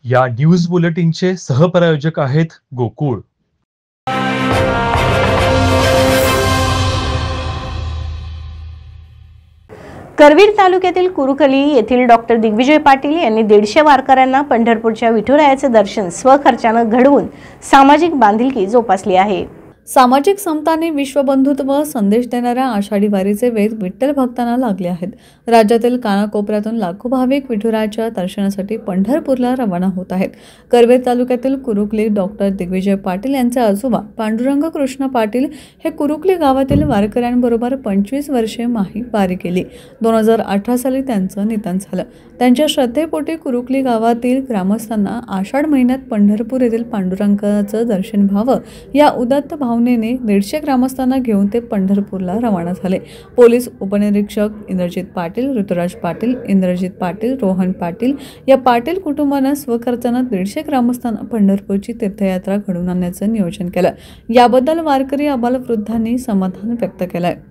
या न्यूज बुलेटिनचे सहप्रायोजक आहेत गोकुळ। करवीर तालुक्यातील कुरुकली येथील डॉक्टर दिग्विजय पाटील यांनी 150 वारकऱ्यांना पंढरपूरच्या विठुरायाचे दर्शन स्वखर्चाने घडवून सामाजिक बांधिलकी जोपासली आहे। सामाजिक समताने विश्वबंधुत्व संदेश देणाऱ्या आषाढी वारीचे वेध विठ्ठल भक्तांना लागले आहेत। राज्यातील कानाकोपऱ्यातून लाखो भाविक विठुरायाच्या दर्शनासाठी पंढरपूरला रवाना होत आहेत। करवीर तालुक्यातील कुरुकली डॉक्टर दिग्विजय पाटील यांचे आजोबा पांडुरंग कृष्ण पाटील हे कुरुकली गावातील वारकऱ्यांबरोबर 25 वर्षे माही वारी केली। 2018 साली त्यांचं निधन झालं। त्यांच्या श्रद्धेपोटी कुरुकली गावातील ग्रामस्थांना आषाढ महिन्यात पंढरपूर येथील पांडुरंगाचं दर्शन व्हावं या उदात्त भावनेने 150 ग्रामस्थांना घेऊन ते पंढरपूरला रवाना झाले। पोलीस उपनिरीक्षक इंद्रजित पाटील, ऋतुराज पाटील, इंद्रजित पाटील, रोहन पाटील या पाटील कुटुंबानं स्वखर्चाने 150 ग्रामस्थांना पंढरपूरची तीर्थयात्रा घडवून आणण्याचं नियोजन केलं। याबद्दल वारकरी आबालवृद्धांनी समाधान व्यक्त केलंय।